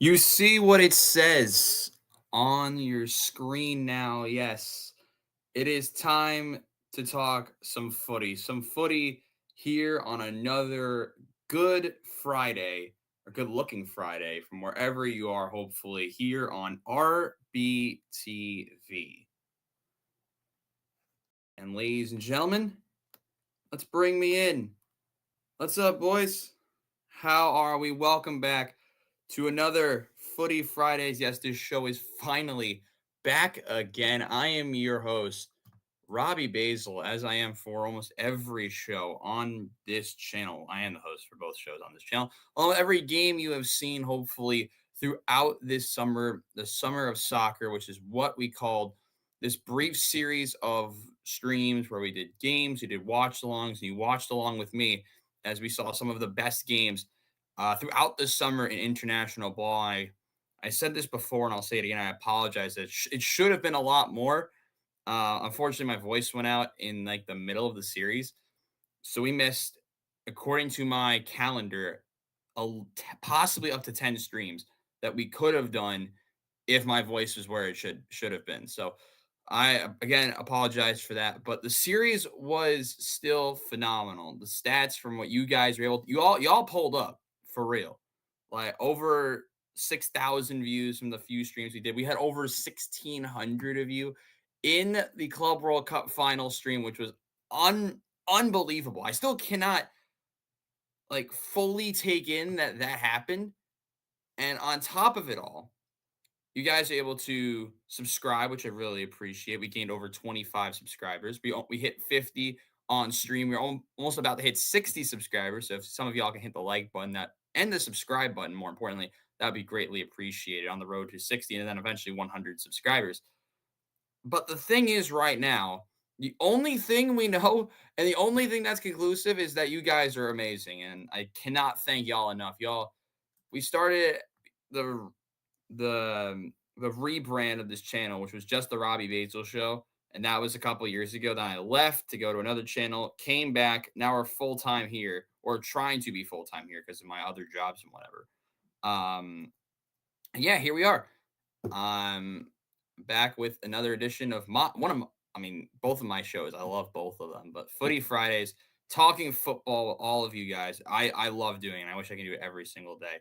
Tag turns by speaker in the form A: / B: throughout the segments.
A: You see what it says on your screen now. Yes, it is time to talk some footy. Some footy here on another good Friday, or good looking Friday from wherever you are, hopefully, here on RBTV. And ladies and gentlemen, let's bring me in. What's up, boys? How are we? Welcome back to another Footy Fridays. Yes, this show is finally back again. I am your host, Robbie Basil, as I am for almost every show on this channel. I am the host for both shows on this channel. Every game you have seen, hopefully, throughout this summer, the summer of soccer, which is what we called this brief series of streams where we did games, we did watch alongs, and you watched along with me as we saw some of the best games throughout the summer in international ball. I said this before and I'll say it again. I apologize. It should have been a lot more. Unfortunately, my voice went out in like the middle of the series. So we missed, according to my calendar, possibly up to 10 streams that we could have done if my voice was where it should have been. So I again apologize for that, but the series was still phenomenal. The stats from what you guys were able to, y'all pulled up for real. Like over 6,000 views from the few streams we did. We had over 1,600 of you in the Club World Cup final stream, which was unbelievable. I still cannot like fully take in that happened. And on top of it all, you guys are able to subscribe, which I really appreciate. We gained over 25 subscribers. We hit 50 on stream. We're almost about to hit 60 subscribers. So if some of y'all can hit the like button that and the subscribe button, more importantly, that would be greatly appreciated on the road to 60 and then eventually 100 subscribers. But the thing is, right now, the only thing we know and the only thing that's conclusive is that you guys are amazing, and I cannot thank y'all enough. Y'all, we started the the rebrand of this channel, which was just the Robbie Basil show, and that was a couple years ago. Then I left to go to another channel, came back. Now we're full time here, or trying to be full time here because of my other jobs and whatever. Yeah, here we are. I'm back with another edition of both of my shows. I love both of them, but Footy Fridays, talking football with all of you guys. I love doing it. I wish I could do it every single day.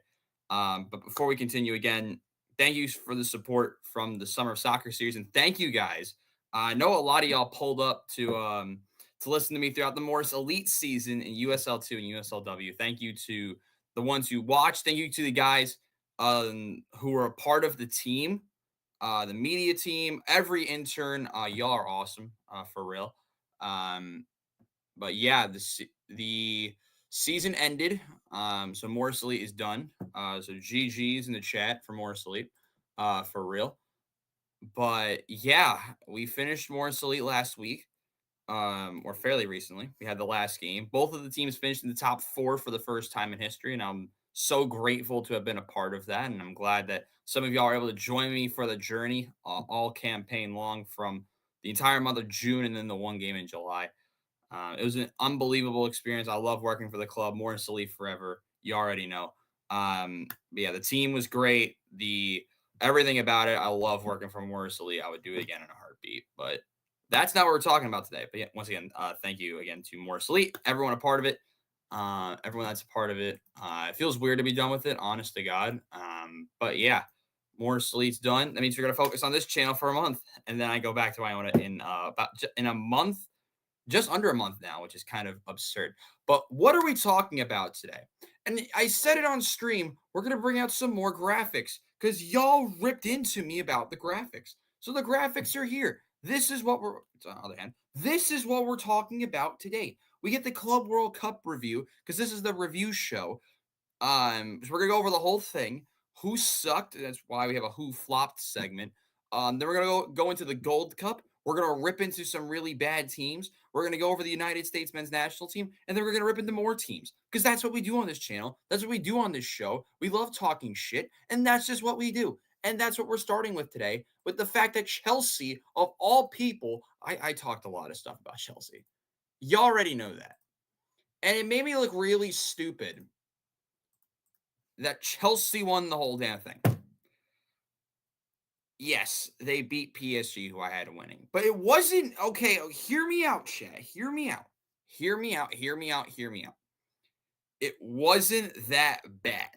A: But before we continue, again, thank you for the support from the Summer of Soccer series, and thank you guys. I know a lot of y'all pulled up to listen to me throughout the Morris Elite season in USL2 and USLW. Thank you to the ones who watched. Thank you to the guys who were a part of the team, the media team, every intern. Y'all are awesome, for real. Um, but yeah, the season ended. So Morris Elite is done. So GG's in the chat for Morris Elite, for real. But yeah, we finished Morris Elite last week, or fairly recently. We had the last game. Both of the teams finished in the top four for the first time in history, and I'm so grateful to have been a part of that. And I'm glad that some of y'all are able to join me for the journey all campaign long, from the entire month of June and then the one game in July. It was an unbelievable experience. I love working for the club. Morris Elite forever. You already know. But yeah, the team was great. The everything about it. I love working for Morris Elite. I would do it again in a heartbeat. But that's not what we're talking about today. But yeah, once again, thank you again to Morris Elite, everyone a part of it. Everyone that's a part of it. It feels weird to be done with it, honest to God. But yeah, Morris Elite's done. That means we're gonna focus on this channel for a month, and then I go back to Iona in a month, just under a month now, which is kind of absurd. But what are we talking about today? And I said it on stream, we're going to bring out some more graphics because y'all ripped into me about the graphics. So the graphics are here. This is what we're, on the other hand, this is what we're talking about today. We get the Club World Cup review because this is the review show. So we're going to go over the whole thing. Who sucked? That's why we have a who flopped segment. Then we're going to go into the Gold Cup. We're going to rip into some really bad teams. We're going to go over the United States men's national team, and then we're going to rip into more teams because that's what we do on this channel. That's what we do on this show. We love talking shit, and that's just what we do. And that's what we're starting with today, with the fact that Chelsea, of all people, I talked a lot of stuff about Chelsea. You already know that. And it made me look really stupid that Chelsea won the whole damn thing. Yes, they beat PSG, who I had winning, but it wasn't okay. Hear me out, Chad. Hear me out. Hear me out. Hear me out. Hear me out. It wasn't that bad.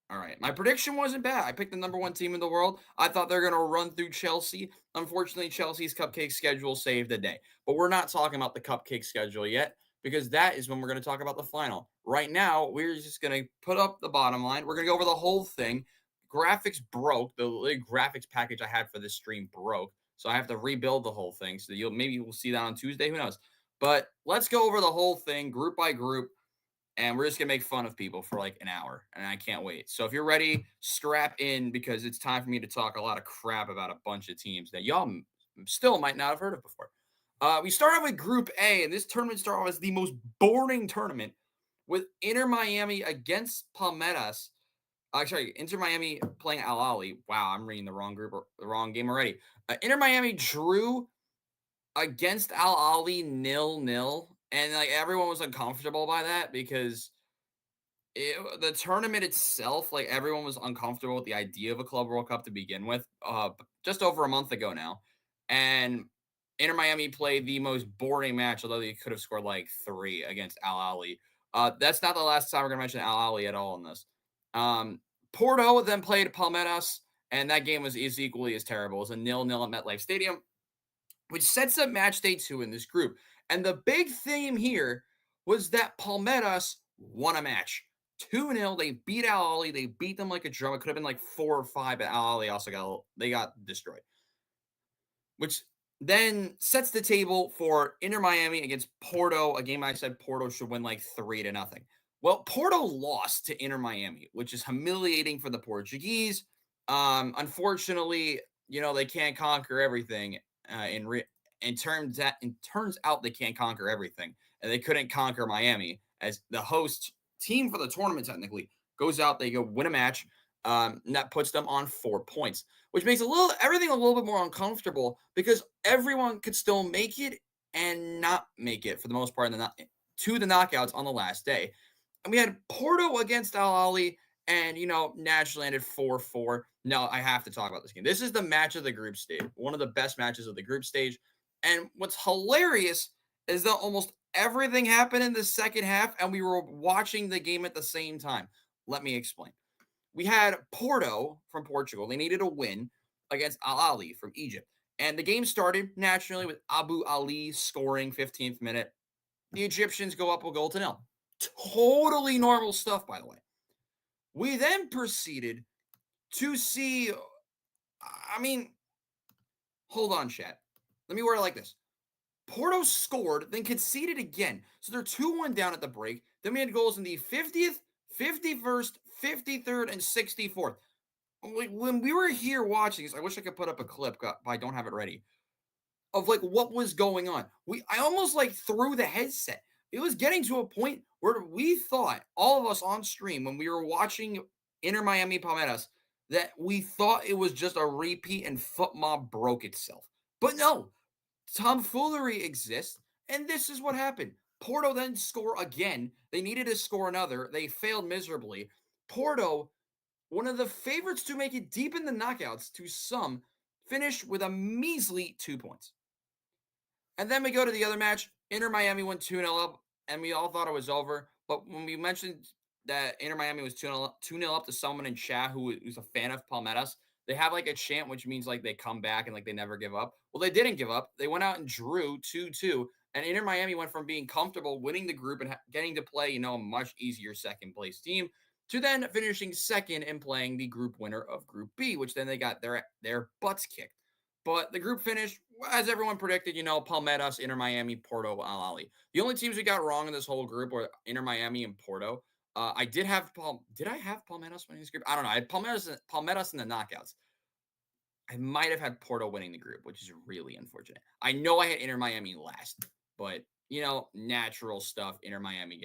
A: All right. My prediction wasn't bad. I picked the number one team in the world. I thought they're going to run through Chelsea. Unfortunately, Chelsea's cupcake schedule saved the day. But we're not talking about the cupcake schedule yet because that is when we're going to talk about the final. Right now, we're just going to put up the bottom line. We're going to go over the whole thing. Graphics broke. The graphics package I had for this stream broke. So I have to rebuild the whole thing. So maybe we'll see that on Tuesday. Who knows? But let's go over the whole thing group by group. And we're just going to make fun of people for like an hour. And I can't wait. So if you're ready, strap in because it's time for me to talk a lot of crap about a bunch of teams that y'all still might not have heard of before. We start off with Group A, and this tournament started off as the most boring tournament with Inter Miami against Palmeiras. Sorry, Inter Miami playing Al Ahly. Wow, I'm reading the wrong group or the wrong game already. Inter Miami drew against Al Ahly 0-0. And like everyone was uncomfortable by that because the tournament itself, like everyone was uncomfortable with the idea of a Club World Cup to begin with, just over a month ago now. And Inter Miami played the most boring match, although they could have scored like 3 against Al Ahly. That's not the last time we're going to mention Al Ahly at all in this. Porto then played Palmeiras, and that game was equally as terrible. It was a 0-0 at MetLife Stadium, which sets up match day 2 in this group. And the big theme here was that Palmeiras won a match. 2-0. They beat Al Ahly. They beat them like a drum. It could have been like 4 or 5, but Al Ahly also got destroyed. Which then sets the table for Inter Miami against Porto, a game I said Porto should win like 3-0. Well, Porto lost to Inter Miami, which is humiliating for the Portuguese. Unfortunately, they can't conquer everything it turns out they can't conquer everything, and they couldn't conquer Miami as the host team for the tournament. Technically, goes out, they go win a match, and that puts them on 4 points, which makes everything a little bit more uncomfortable because everyone could still make it and not make it for the most part to the knockouts on the last day. And we had Porto against Al Ahly, and naturally ended 4-4. No, I have to talk about this game. This is the match of the group stage, one of the best matches of the group stage. And what's hilarious is that almost everything happened in the second half, and we were watching the game at the same time. Let me explain. We had Porto from Portugal. They needed a win against Al Ahly from Egypt. And the game started naturally with Abu Ali scoring 15th minute. The Egyptians go up a goal to 0. Totally normal stuff, by the way. We then proceeded to see, hold on, chat. Let me word it like this. Porto scored, then conceded again. So they're 2-1 down at the break. Then we had goals in the 50th, 51st, 53rd, and 64th. When we were here watching this, I wish I could put up a clip, but I don't have it ready, of like what was going on. I almost like threw the headset. It was getting to a point where we thought, all of us on stream, when we were watching Inter Miami Palmeiras, that we thought it was just a repeat and Foot Mob broke itself. But no, tomfoolery exists, and this is what happened. Porto then score again. They needed to score another. They failed miserably. Porto, one of the favorites to make it deep in the knockouts to some, finished with a measly 2 points. And then we go to the other match. Inter Miami went 2-0 up, and we all thought it was over. But when we mentioned that Inter Miami was 2-0 up to someone in chat who's a fan of Palmeiras, they have like a chant, which means like they come back and like they never give up. Well, they didn't give up. They went out and drew 2-2. And Inter Miami went from being comfortable winning the group and getting to play, a much easier second place team to then finishing second and playing the group winner of Group B, which then they got their butts kicked. But the group finished, as everyone predicted, Palmeiras, Inter Miami, Porto, Al Ahly. The only teams we got wrong in this whole group were Inter Miami and Porto. I did have Palmeiras winning this group? I don't know. I had Palmeiras in the knockouts. I might have had Porto winning the group, which is really unfortunate. I know I had Inter Miami last, but natural stuff. Inter Miami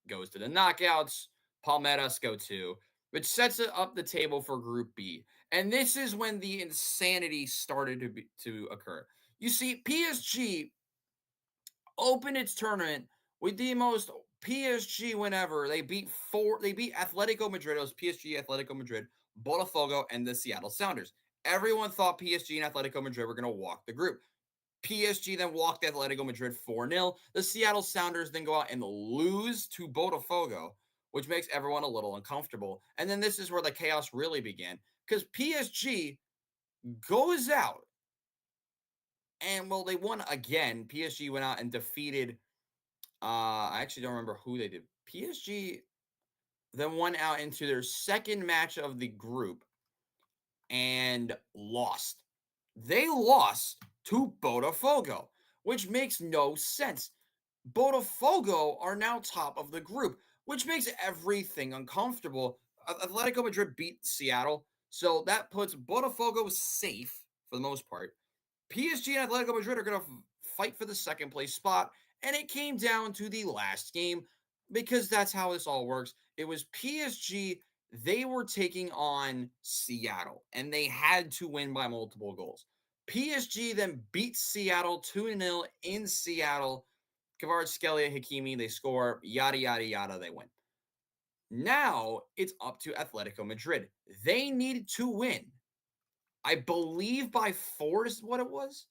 A: goes to the knockouts. Palmeiras go to, which sets it up the table for Group B. And this is when the insanity started to occur. You see, PSG opened its tournament with the most PSG, whenever they beat Atletico Madrid, it was PSG, Atletico Madrid, Botafogo, and the Seattle Sounders. Everyone thought PSG and Atletico Madrid were going to walk the group. PSG then walked Atletico Madrid 4-0. The Seattle Sounders then go out and lose to Botafogo, which makes everyone a little uncomfortable. And then this is where the chaos really began, because PSG goes out and, well, they won again. PSG went out and defeated, I actually don't remember who they did. PSG then went out into their second match of the group and lost. They lost to Botafogo, which makes no sense. Botafogo are now top of the group, which makes everything uncomfortable. Atletico Madrid beat Seattle, so that puts Botafogo safe for the most part. PSG and Atletico Madrid are going to fight for the second place spot, and it came down to the last game because that's how this all works. It was PSG. They were taking on Seattle, and they had to win by multiple goals. PSG then beat Seattle 2-0 in Seattle. Kvaratskhelia, Hakimi, they score, yada, yada, yada, they win. Now it's up to Atletico Madrid. They needed to win. I believe by 4 is what it was.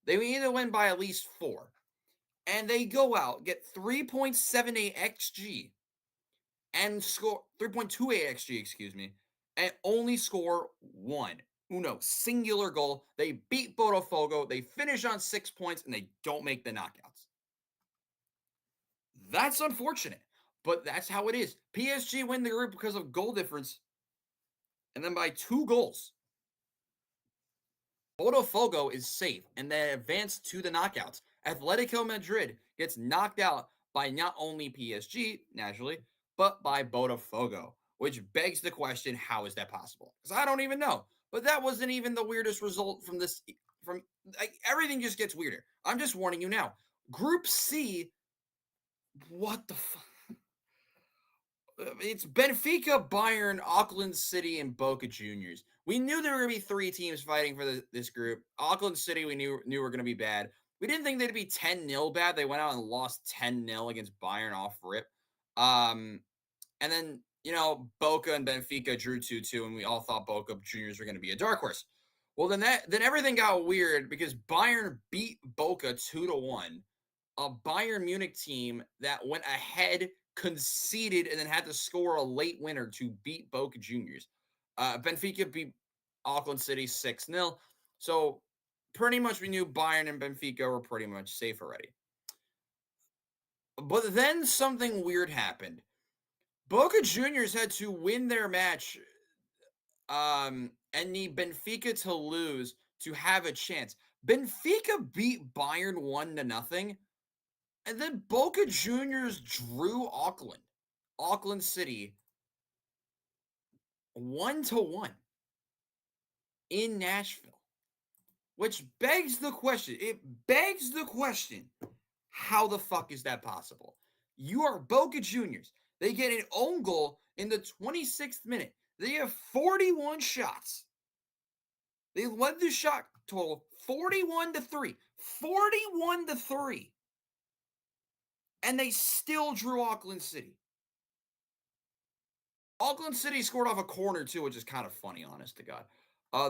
A: They need to win by at least 4. And they go out, get 3.78 XG, and score 3.28 XG, excuse me, and only score singular goal. They beat Botafogo. They finish on 6 points, and they don't make the knockouts. That's unfortunate, but that's how it is. PSG win the group because of goal difference, and then by 2 goals. Botafogo is safe, and they advance to the knockouts. Atletico Madrid gets knocked out by not only PSG, naturally, but by Botafogo, which begs the question, how is that possible? Because I don't even know. But that wasn't even the weirdest result from this. Everything just gets weirder. I'm just warning you now. Group C, what the fuck? It's Benfica, Bayern, Auckland City, and Boca Juniors. We knew there were going to be 3 teams fighting for this group. Auckland City, we knew were going to be bad. We didn't think they'd be 10-0 bad. They went out and lost 10-0 against Bayern off rip. And then, Boca and Benfica drew 2-2, and we all thought Boca Juniors were going to be a dark horse. Well, then everything got weird because Bayern beat Boca 2-1. A Bayern Munich team that went ahead, conceded, and then had to score a late winner to beat Boca Juniors. Benfica beat Auckland City 6-0. So pretty much we knew Bayern and Benfica were pretty much safe already. But then something weird happened. Boca Juniors had to win their match and need Benfica to lose to have a chance. Benfica beat Bayern 1-0. And then Boca Juniors drew Auckland City 1-1 in Nashville, which begs the question. It begs the question, how the fuck is that possible? You are Boca Juniors. They get an own goal in the 26th minute. They have 41 shots. They led the shot total 41-3. 41-3. And they still drew Auckland City. Auckland City scored off a corner, too, which is kind of funny, honest to God.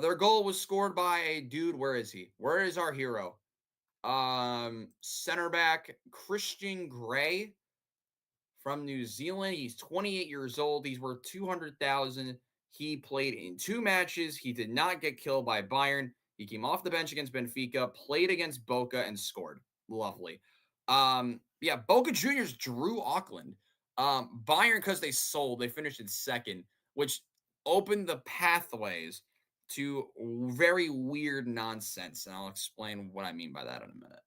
A: Their goal was scored by a dude. Where is he? Where is our hero? Center back Christian Gray from New Zealand. He's 28 years old. He's worth $200,000. He played in 2 matches. He did not get killed by Bayern. He came off the bench against Benfica, played against Boca, and scored. Lovely. Boca Juniors drew Auckland. Bayern, because they sold, they finished in second, which opened the pathways to very weird nonsense. And I'll explain what I mean by that in a minute.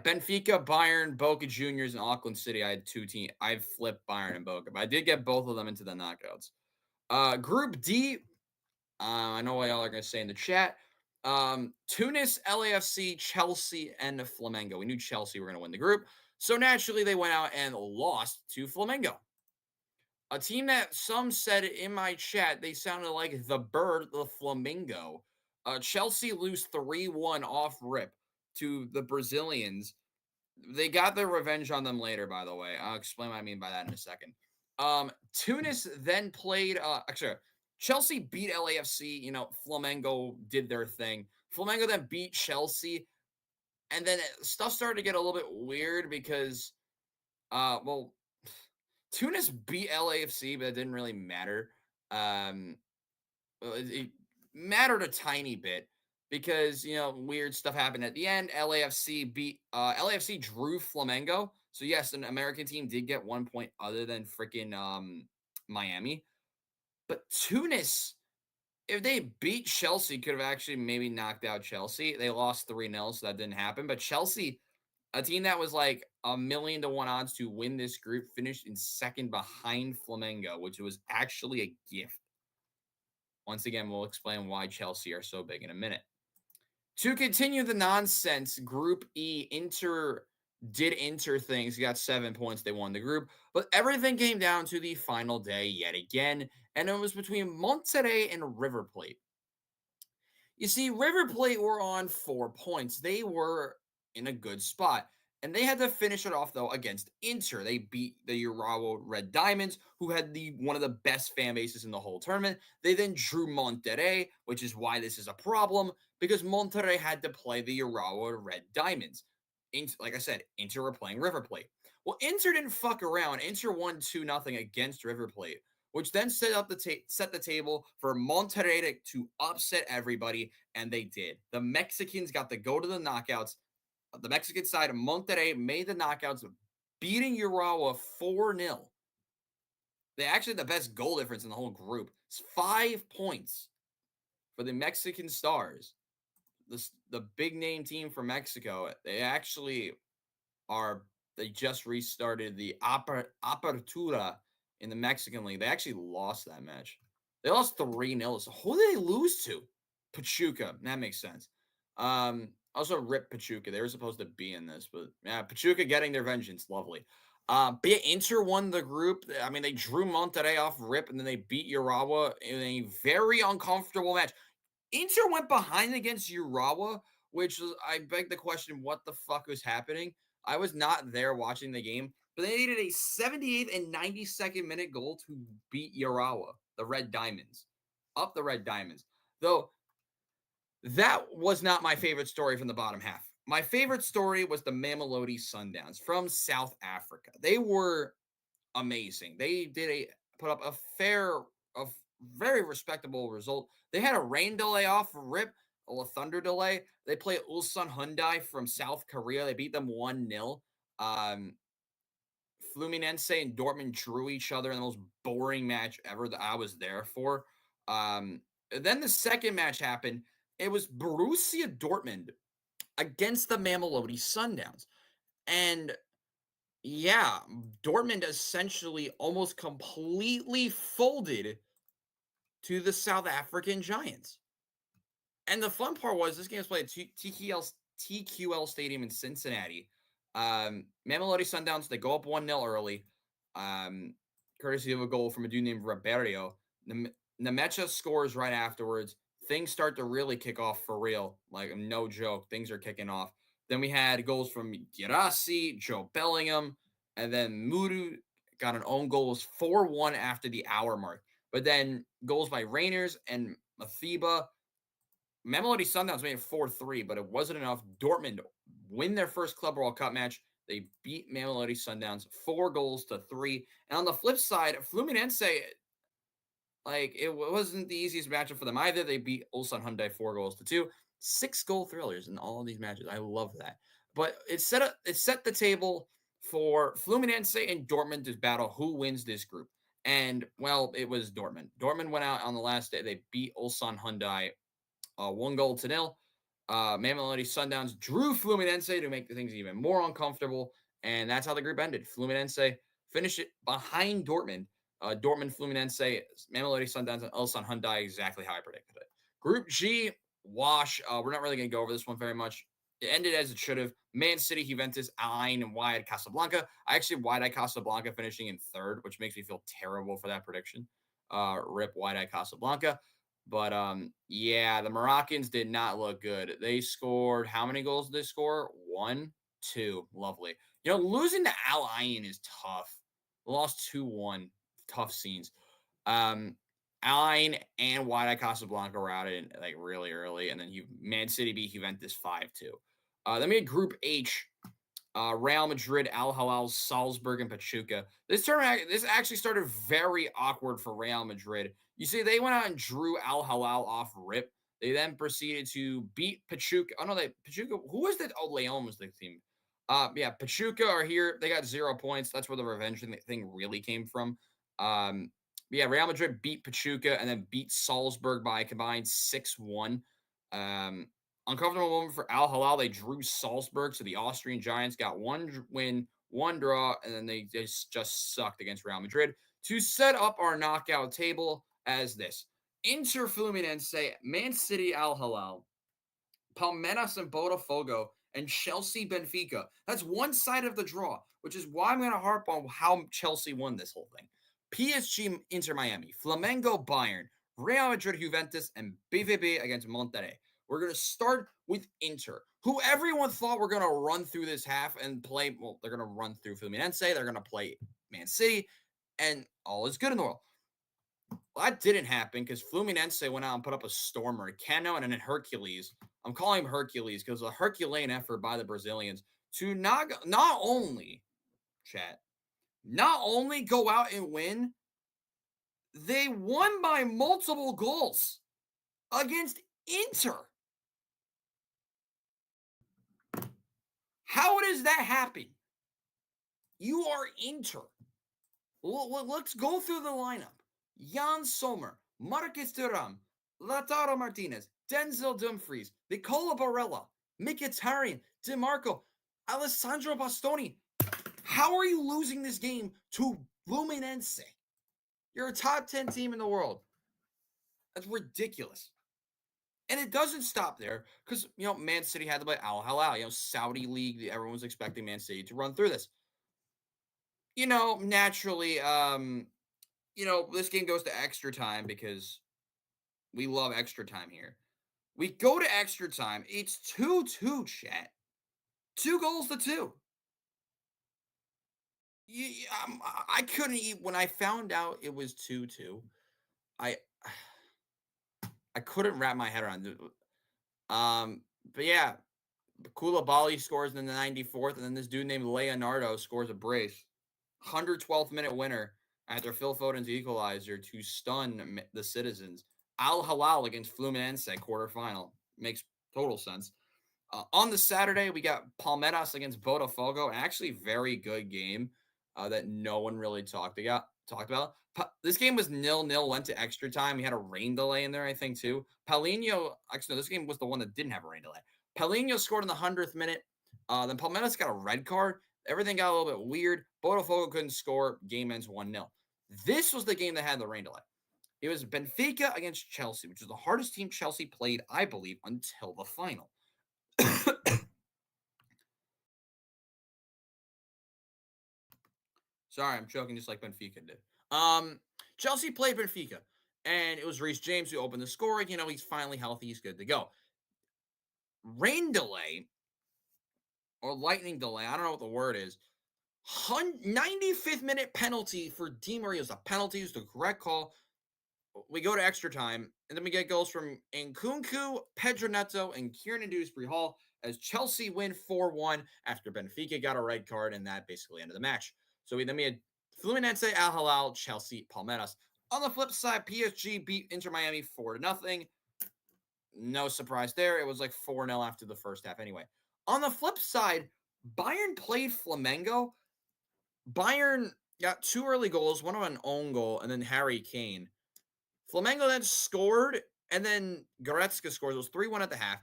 A: Benfica, Bayern, Boca Juniors, and Auckland City. I had 2 teams. I flipped Bayern and Boca, but I did get both of them into the knockouts. Group D, I know what y'all are going to say in the chat. Tunis, LAFC, Chelsea, and Flamengo. We knew Chelsea were going to win the group. So naturally, they went out and lost to Flamengo. A team that some said in my chat, they sounded like the bird, the flamingo. Chelsea lose 3-1 off rip to the Brazilians. They got their revenge on them later, by the way. I'll explain what I mean by that in a second. Tunis then played, actually, Chelsea beat LAFC. You know, Flamengo did their thing. Flamengo then beat Chelsea. And then stuff started to get a little bit weird because, well, Tunis beat LAFC, but it didn't really matter. Um, it mattered a tiny bit because weird stuff happened at the end. LAFC drew Flamengo, so yes, an American team did get 1 point other than freaking Miami. But Tunis, if they beat Chelsea, could have actually maybe knocked out Chelsea. They lost 3-0, so that didn't happen. But Chelsea, a team that was like 1,000,000 to 1 odds to win this group, finished in second behind Flamengo, which was actually a gift. Once again, we'll explain why Chelsea are so big in a minute. To continue the nonsense, Group E, Inter did Inter things. Got 7 points. They won the group. But everything came down to the final day yet again. And it was between Monterrey and River Plate. You see, River Plate were on 4 points. They were in a good spot. And they had to finish it off, though, against Inter. They beat the Urawa Red Diamonds, who had one of the best fan bases in the whole tournament. They then drew Monterrey, which is why this is a problem, because Monterrey had to play the Urawa Red Diamonds. Like I said, Inter were playing River Plate. Well, Inter didn't fuck around. Inter won 2-0 against River Plate, which then set the table for Monterrey to upset everybody, and they did. The Mexicans got to go to the knockouts. The Mexican side of Monterrey made the knockouts, beating Urawa 4-0. They actually had the best goal difference in the whole group. It's 5 points for the Mexican Stars. The big name team from Mexico. They just restarted the Apertura in the Mexican League. They actually lost that match. They lost 3-0. So who did they lose to? Pachuca. That makes sense. Also, rip Pachuca. They were supposed to be in this, but yeah, Pachuca getting their vengeance. Lovely. But yeah, Inter won the group. I mean, they drew Monterrey off rip, and then they beat Urawa in a very uncomfortable match. Inter went behind against Urawa, which I beg the question, what the fuck was happening? I was not there watching the game, but they needed a 78th and 92nd minute goal to beat Urawa, the Red Diamonds. Up the Red Diamonds. Though that was not my favorite story from the bottom half. My favorite story was the Mamelodi Sundowns from South Africa. They were amazing. They put up a very respectable result. They had a rain delay off rip, a thunder delay. They played Ulsan Hyundai from South Korea. They beat them 1-0. Fluminense and Dortmund drew each other in the most boring match ever that I was there for. Then the second match happened. It was Borussia Dortmund against the Mamelodi Sundowns. And yeah, Dortmund essentially almost completely folded to the South African Giants. And the fun part was this game was played at TQL Stadium in Cincinnati. Mamelodi Sundowns, they go up 1-0 early, courtesy of a goal from a dude named Roberto. Nemecha scores right afterwards. Things start to really kick off for real. Like, no joke. Things are kicking off. Then we had goals from Girassi, Joe Bellingham, and then Muru got an own goal. It was 4-1 after the hour mark. But then goals by Reiners and Mathiba. Mamelodi Sundowns made it 4-3, but it wasn't enough. Dortmund win their first Club World Cup match. They beat Mamelodi Sundowns 4-3. And on the flip side, Fluminense, like, it wasn't the easiest matchup for them either. They beat Ulsan Hyundai 4-2. 6-goal thrillers in all of these matches. I love that. But it set the table for Fluminense and Dortmund to battle who wins this group. And, well, it was Dortmund. Dortmund went out on the last day. They beat Ulsan Hyundai 1-0. Mamelodi Sundowns drew Fluminense to make the things even more uncomfortable. And that's how the group ended. Fluminense finished it behind Dortmund. Dortmund, Fluminense, Mamelodi Sundowns, and Ulsan Hyundai, exactly how I predicted it. Group G, wash. We're not really going to go over this one very much. It ended as it should have. Man City, Juventus, Ain, and Wydad Casablanca. I actually Wydad Casablanca finishing in third, which makes me feel terrible for that prediction. Rip Wydad Casablanca. But yeah, the Moroccans did not look good. They scored, how many goals did they score? 1. 2. Lovely. Losing to Al Ain is tough. Lost 2-1. Tough scenes. Ain and Wydad Casablanca were out in like really early, and then Man City beat Juventus 5-2. Then we had Group H. Real Madrid, Al Hilal, Salzburg, and Pachuca. This actually started very awkward for Real Madrid. You see, they went out and drew Al Hilal off rip. They then proceeded to beat Pachuca. Oh no, Pachuca. Who was that? Oh, Leon was the team. Yeah, Pachuca are here. They got 0 points. That's where the revenge thing really came from. Yeah, Real Madrid beat Pachuca and then beat Salzburg by a combined 6-1. Uncomfortable moment for Al Hilal. They drew Salzburg, so the Austrian Giants got 1 win, 1 draw, and then they just sucked against Real Madrid to set up our knockout table as this: Inter Fluminense, Man City, Al Hilal, Palmeiras and Botafogo, and Chelsea Benfica. That's one side of the draw, which is why I'm going to harp on how Chelsea won this whole thing. PSG Inter Miami, Flamengo Bayern, Real Madrid Juventus, and BVB against Monterrey. We're going to start with Inter, who everyone thought were going to run through this half and play. Well, they're going to run through Fluminense. They're going to play Man City, and all is good in the world. Well, that didn't happen because Fluminense went out and put up a stormer. Cano and then Hercules. I'm calling him Hercules because a Herculean effort by the Brazilians to not only go out and win, they won by multiple goals against Inter. How does that happen? You are Inter. Let's go through the lineup. Jan Sommer, Marcus Thuram, Lautaro Martinez, Denzel Dumfries, Nicola Barella, Mkhitaryan, DeMarco, Alessandro Bastoni. How are you losing this game to Fluminense? You're a top 10 team in the world. That's ridiculous. And it doesn't stop there because, Man City had to play Al Hilal, Saudi League. Everyone was expecting Man City to run through this. Naturally, this game goes to extra time because we love extra time here. We go to extra time. It's 2-2, chat. 2 goals to 2. I couldn't eat when I found out it was 2-2. I couldn't wrap my head around it. But yeah, Koulibaly scores in the 94th, and then this dude named Leonardo scores a brace. 112th minute winner after Phil Foden's equalizer to stun the citizens. Al Hilal against Fluminense quarterfinal. Makes total sense. On the Saturday, we got Palmeiras against Botafogo, an actually very good game that no one really talked about. This game was 0-0, went to extra time. We had a rain delay in there, I think, too. Paulinho, actually, no, this game was the one that didn't have a rain delay. Paulinho scored in the 100th minute. Then Palmeiras got a red card. Everything got a little bit weird. Botafogo couldn't score. Game ends 1-0. This was the game that had the rain delay. It was Benfica against Chelsea, which is the hardest team Chelsea played, I believe, until the final. Sorry, I'm choking just like Benfica did. Chelsea played Benfica, and it was Reece James who opened the scoring. He's finally healthy. He's good to go. Rain delay or lightning delay, I don't know what the word is. 95th minute penalty for Di Maria. It was a penalty. It was the correct call. We go to extra time, and then we get goals from Nkunku, Pedro Neto, and Kieran Dewsbury Hall as Chelsea win 4-1 after Benfica got a red card, and that basically ended the match. So then we had Fluminense, Al Hilal, Chelsea, Palmeiras. On the flip side, PSG beat Inter Miami 4-0. No surprise there. It was like 4-0 after the first half anyway. On the flip side, Bayern played Flamengo. Bayern got 2 early goals, one of an own goal, and then Harry Kane. Flamengo then scored, and then Goretzka scores. It was 3-1 at the half.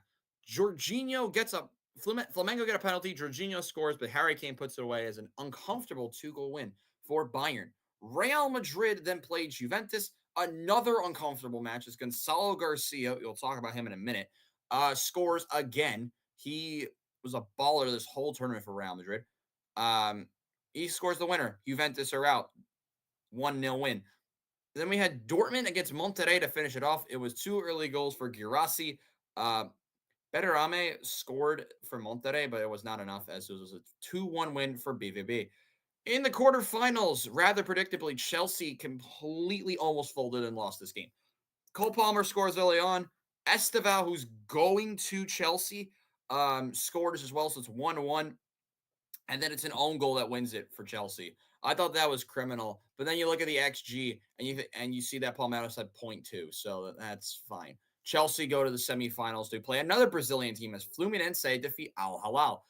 A: Jorginho gets up. Flamengo get a penalty. Jorginho scores, but Harry Kane puts it away as an uncomfortable 2-goal win for Bayern. Real Madrid then played Juventus. Another uncomfortable match is Gonzalo Garcia. We'll talk about him in a minute. Scores again. He was a baller this whole tournament for Real Madrid. He scores the winner. Juventus are out. 1-0 win. Then we had Dortmund against Monterrey to finish it off. It was 2 early goals for Guirassy. Berame scored for Monterrey, but it was not enough as it was a 2-1 win for BVB. In the quarterfinals, rather predictably, Chelsea completely almost folded and lost this game. Cole Palmer scores early on. Esteval, who's going to Chelsea, scores as well, so it's 1-1. And then it's an own goal that wins it for Chelsea. I thought that was criminal, but then you look at the XG and you see that Palmeiras had 0.2, so that's fine. Chelsea go to the semifinals to play another Brazilian team as Fluminense defeat Al Hilal.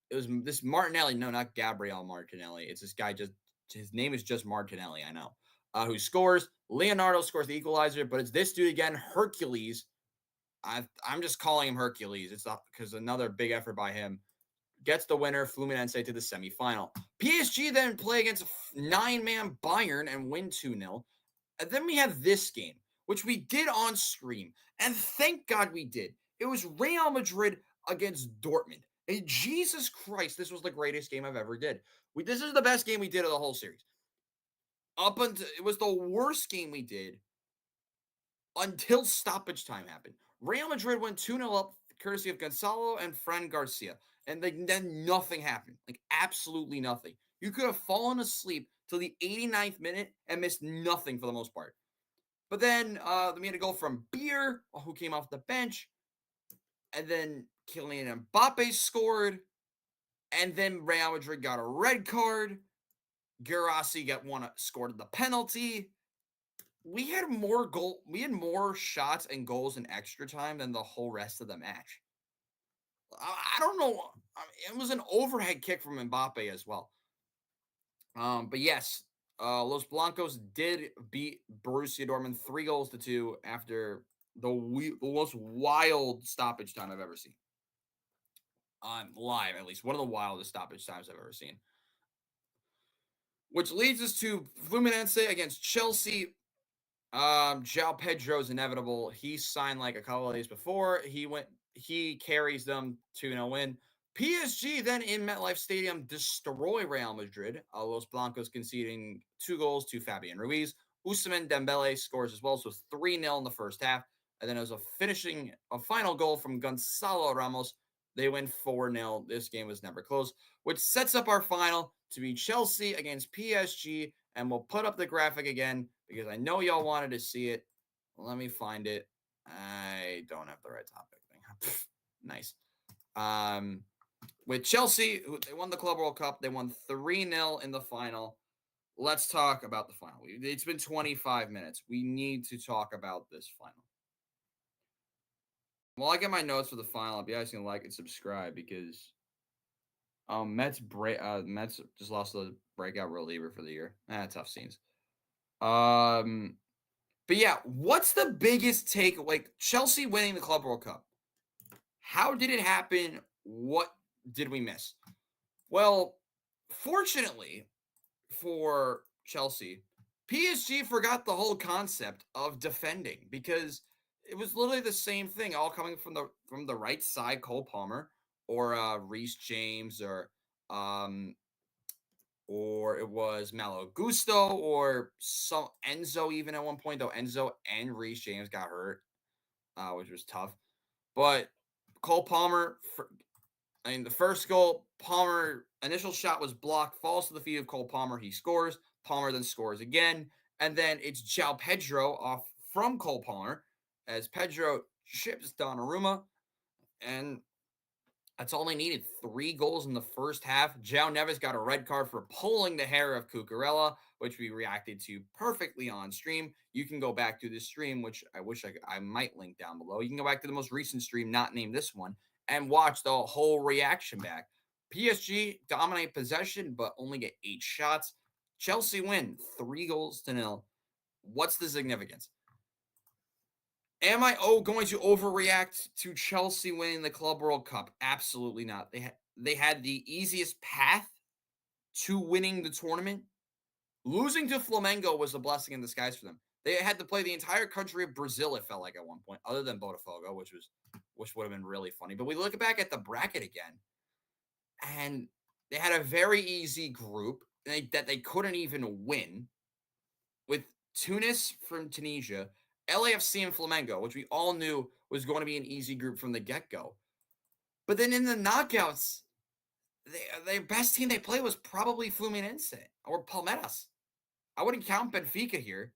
A: It was this Martinelli, no, not Gabriel Martinelli. It's this guy, just his name is just Martinelli, I know. Who scores? Leonardo scores the equalizer, but it's this dude again, Hercules. I'm just calling him Hercules. It's not because another big effort by him gets the winner, Fluminense, to the semifinal. PSG then play against 9-man Bayern and win 2-0. And then we have this game, which we did on stream. And thank God we did. It was Real Madrid against Dortmund. And Jesus Christ, this was the greatest game I've ever did. This is the best game we did of the whole series. Up until it was the worst game we did until stoppage time happened. Real Madrid went 2-0 up, courtesy of Gonzalo and Fran Garcia. And then nothing happened. Like, absolutely nothing. You could have fallen asleep till the 89th minute and missed nothing for the most part. But then we had a goal from Beer, who came off the bench. And then Kylian Mbappe scored. And then Real Madrid got a red card. Guirassy scored the penalty. We had more shots and goals in extra time than the whole rest of the match. I don't know. It was an overhead kick from Mbappe as well. But yes, Los Blancos did beat Borussia Dortmund 3-2 after the most wild stoppage time I've ever seen. Live, at least. One of the wildest stoppage times I've ever seen. Which leads us to Fluminense against Chelsea. João Pedro is inevitable. He signed like a couple of days before. He carries them 2-0 win. PSG then in MetLife Stadium destroy Real Madrid. Los Blancos conceding 2 goals to Fabian Ruiz. Ousmane Dembele scores as well, so 3-0 in the first half. And then it was a final goal from Gonzalo Ramos. They win 4-0. This game was never close, which sets up our final to be Chelsea against PSG. And we'll put up the graphic again because I know y'all wanted to see it. Let me find it. I don't have the right topic thing. Nice. With Chelsea, they won the Club World Cup. They won 3-0 in the final. Let's talk about the final. It's been 25 minutes. We need to talk about this final. While I get my notes for the final, I'll be asking to like and subscribe because Mets just lost the breakout reliever for the year. Tough scenes. But yeah, what's the biggest take? Like Chelsea winning the Club World Cup. How did it happen? What did we miss? Well, fortunately for Chelsea, PSG forgot the whole concept of defending because it was literally the same thing, all coming from the right side, Cole Palmer or Reece James or it was Malo Gusto or some Enzo even at one point, though Enzo and Reece James got hurt, which was tough. But Cole Palmer, the first goal, Palmer, initial shot was blocked, falls to the feet of Cole Palmer. He scores. Palmer then scores again. And then it's João Pedro off from Cole Palmer as Pedro chips Donnarumma. And that's all they needed. 3 goals in the first half. João Neves got a red card for pulling the hair of Cucurella, which we reacted to perfectly on stream. You can go back to this stream, which I wish I might link down below. You can go back to the most recent stream, not named this one, and watch the whole reaction back. PSG dominate possession, but only get 8 shots. Chelsea win 3-0. What's the significance? Am I going to overreact to Chelsea winning the Club World Cup? Absolutely not. They had the easiest path to winning the tournament. Losing to Flamengo was a blessing in disguise for them. They had to play the entire country of Brazil, it felt like at one point, other than Botafogo, which would have been really funny. But we look back at the bracket again, and they had a very easy group that they couldn't even win, with Tunis from Tunisia LAFC and Flamengo, which we all knew was going to be an easy group from the get-go. But then in the knockouts, the best team they played was probably Fluminense or Palmeiras. I wouldn't count Benfica here.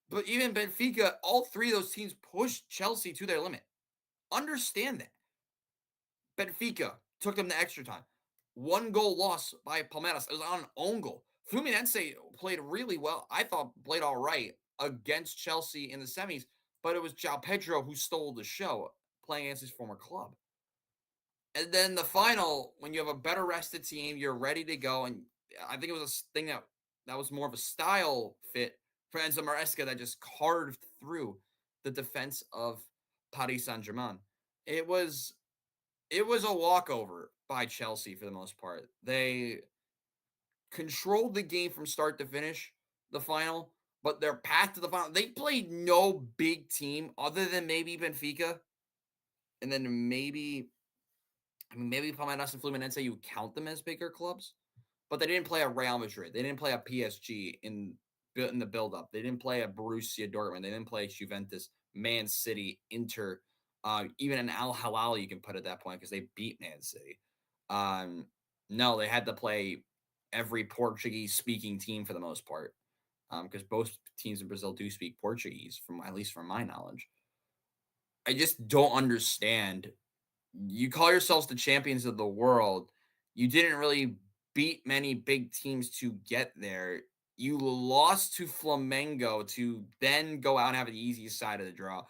A: But even Benfica, all three of those teams pushed Chelsea to their limit. Understand that. Benfica took them to extra time. 1-goal loss by Palmeiras. It was on an own goal. Fluminense played really well. I thought played all right against Chelsea in the semis, but it was João Pedro who stole the show playing against his former club. And then the final, when you have a better rested team, you're ready to go. And I think it was a thing that was more of a style fit for Enzo Maresca that just carved through the defense of Paris Saint-Germain. It was a walkover by Chelsea for the most part. They controlled the game from start to finish, the final, but their path to the final, they played no big team other than maybe Benfica. And then maybe Palmeiras and Fluminense, you count them as bigger clubs, but they didn't play a Real Madrid. They didn't play a PSG in the build-up. They didn't play a Borussia Dortmund. They didn't play Juventus, Man City, Inter, even an Al Hilal you can put at that point because they beat Man City. No, they had to play every Portuguese-speaking team for the most part because both teams in Brazil do speak Portuguese, at least from my knowledge. I just don't understand. You call yourselves the champions of the world. You didn't really beat many big teams to get there. You lost to Flamengo to then go out and have the easiest side of the draw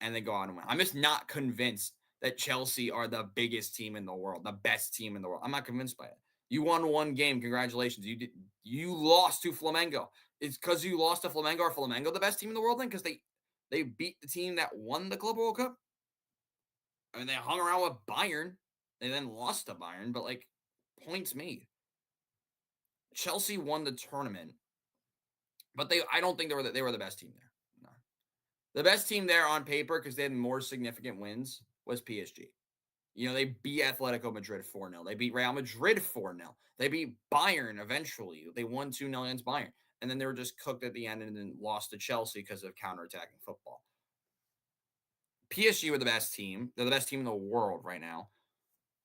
A: and then go out and win. I'm just not convinced that Chelsea are the biggest team in the world, the best team in the world. I'm not convinced by it. You won one game. Congratulations. You lost to Flamengo. It's because you lost to Flamengo. Or Flamengo the best team in the world then? Because they beat the team that won the Club World Cup? I mean, they hung around with Bayern. They then lost to Bayern, but points made. Chelsea won the tournament, but I don't think they were the best team there. No. The best team there on paper, because they had more significant wins, was PSG. They beat Atletico Madrid 4-0. They beat Real Madrid 4-0. They beat Bayern eventually. They won 2-0 against Bayern. And then they were just cooked at the end and then lost to Chelsea because of counterattacking football. PSG were the best team. They're the best team in the world right now.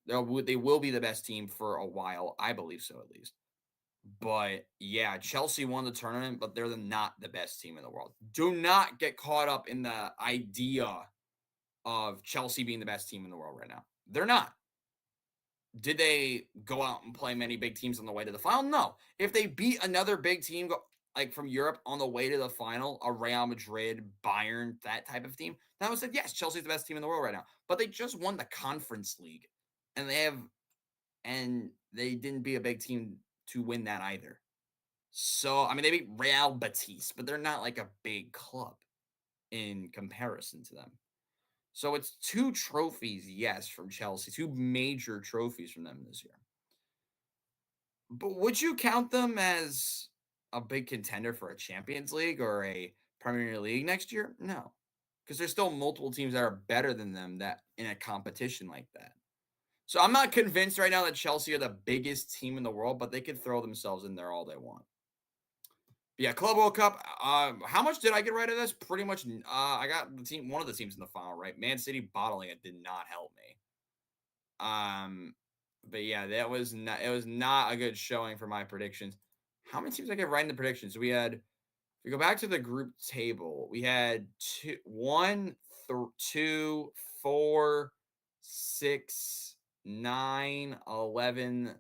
A: They will be the best team for a while. I believe so, at least. But yeah, Chelsea won the tournament, but they're not the best team in the world. Do not get caught up in the idea of Chelsea being the best team in the world right now. They're not. Did they go out and play many big teams on the way to the final? No. If they beat another big team from Europe on the way to the final, a Real Madrid, Bayern, that type of team, then I would say, yes, Chelsea's the best team in the world right now. But they just won the Conference League. And they didn't be a big team to win that either. So, I mean, they beat Real Betis, but they're not like a big club in comparison to them. So it's 2 trophies, yes, from Chelsea, 2 major trophies from them this year. But would you count them as a big contender for a Champions League or a Premier League next year? No, because there's still multiple teams that are better than them that in a competition like that. So I'm not convinced right now that Chelsea are the biggest team in the world, but they could throw themselves in there all they want. But yeah, Club World Cup. How much did I get right of this? Pretty much. I got one of the teams in the final right. Man City bottling it did not help me. But yeah, it was not a good showing for my predictions. How many teams did I get right in the predictions? If we go back to the group table, we had 1, 2, 4, 6, 9, 11.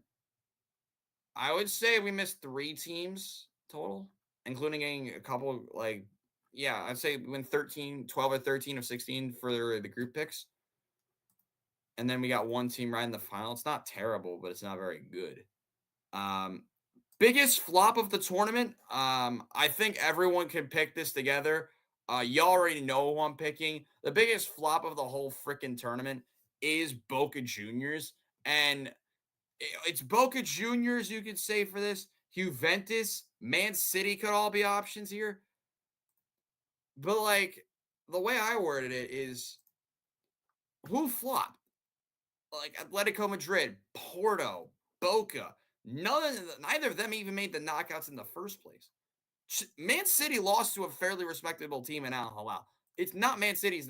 A: I would say we missed 3 teams total, including a couple I'd say we went 12 or 13 of 16 for the group picks. And then we got 1 team right in the final. It's not terrible, but it's not very good. Biggest flop of the tournament. I think everyone can pick this together. You already know who I'm picking. The biggest flop of the whole freaking tournament is Boca Juniors. And it's Boca Juniors, you could say, for this. Juventus, Man City could all be options here. But, the way I worded it is, who flopped? Atletico Madrid, Porto, Boca. Neither of them even made the knockouts in the first place. Man City lost to a fairly respectable team in Al Hilal. It's not Man City is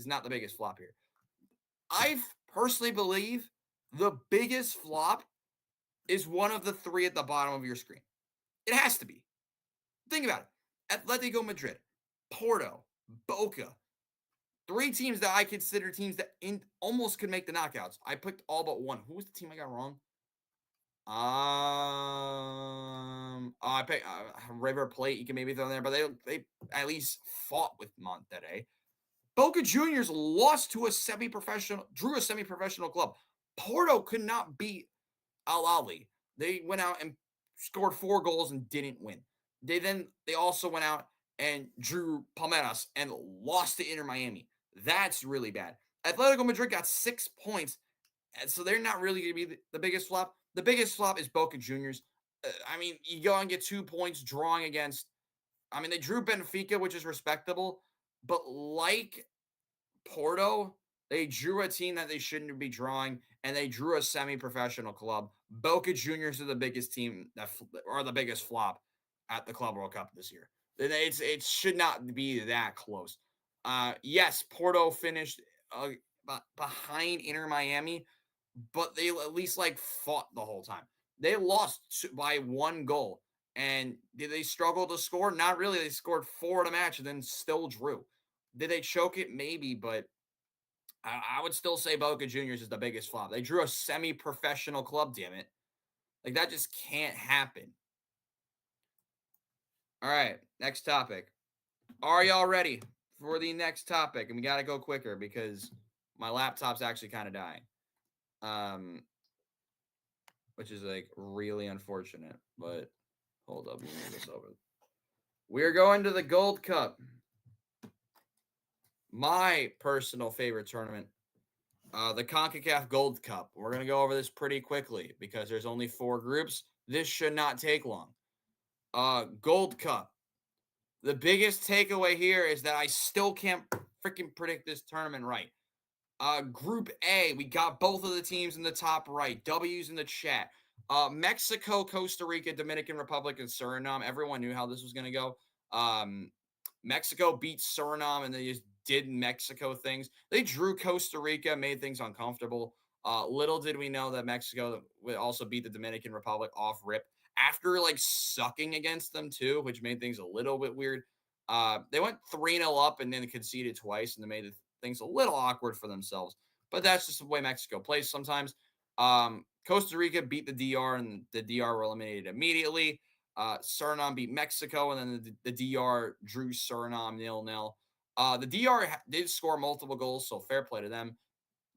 A: not the biggest flop here. I personally believe the biggest flop is one of the three at the bottom of your screen. It has to be. Think about it. Atletico Madrid, Porto, Boca. Three teams that I consider teams that almost could make the knockouts. I picked all but one. Who was the team I got wrong? I picked River Plate. You can maybe throw in there, but they at least fought with Monterrey. Boca Juniors lost to drew a semi-professional club. Porto could not beat Al Ahly. They went out and scored 4 goals and didn't win. They also went out and drew Palmeiras and lost to Inter Miami. That's really bad. Atletico Madrid got 6 points, and so they're not really going to be the biggest flop. The biggest flop is Boca Juniors. I mean, you go and get 2 points drawing against. I mean, they drew Benfica, which is respectable, but like Porto, they drew a team that they shouldn't be drawing, and they drew a semi-professional club. Boca Juniors are the biggest team or the biggest flop at the Club World Cup this year. It should not be that close. Yes, Porto finished behind Inter Miami, but they at least fought the whole time. They lost by 1 goal. And did they struggle to score? Not really. They scored 4 in a match and then still drew. Did they choke it? Maybe, but I would still say Boca Juniors is the biggest flop. They drew a semi-professional club, damn it. That just can't happen. All right, next topic. Are y'all ready for the next topic? And we got to go quicker because my laptop's actually kind of dying. Which is really unfortunate, but hold up, let me move this over. We're going to the Gold Cup. My personal favorite tournament, the CONCACAF Gold Cup. We're going to go over this pretty quickly because there's only 4 groups. This should not take long. Gold Cup. The biggest takeaway here is that I still can't freaking predict this tournament right. Group A, we got both of the teams in the top right. W's in the chat. Mexico, Costa Rica, Dominican Republic, and Suriname. Everyone knew how this was going to go. Mexico beat Suriname, and they just did Mexico things. They drew Costa Rica, made things uncomfortable. Little did we know that Mexico would also beat the Dominican Republic off rip after sucking against them too, which made things a little bit weird. They went 3-0 up and then conceded twice, and they made things a little awkward for themselves. But that's just the way Mexico plays sometimes. Costa Rica beat the DR, and the DR were eliminated immediately. Suriname beat Mexico, and then the DR drew Suriname 0-0. The DR did score multiple goals, so fair play to them.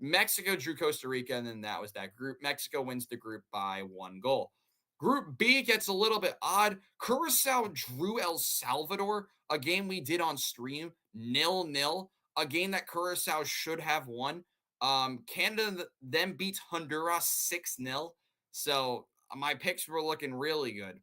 A: Mexico drew Costa Rica, and then that was that group. Mexico wins the group by 1 goal. Group B gets a little bit odd. Curacao drew El Salvador, a game we did on stream, 0-0, a game that Curacao should have won. Canada then beats Honduras 6-0. So my picks were looking really good.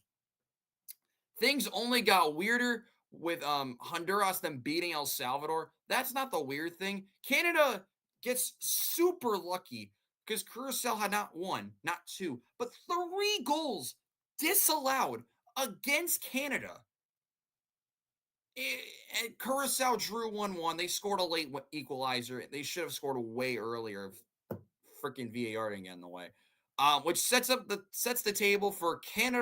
A: Things only got weirder with Honduras then beating El Salvador. That's not the weird thing. Canada gets super lucky because Curacao had not 1, not 2, but 3 goals disallowed against Canada. And Curacao drew 1-1. They scored a late equalizer. They should have scored way earlier. Freaking VAR didn't get in the way. Which sets the table for Canada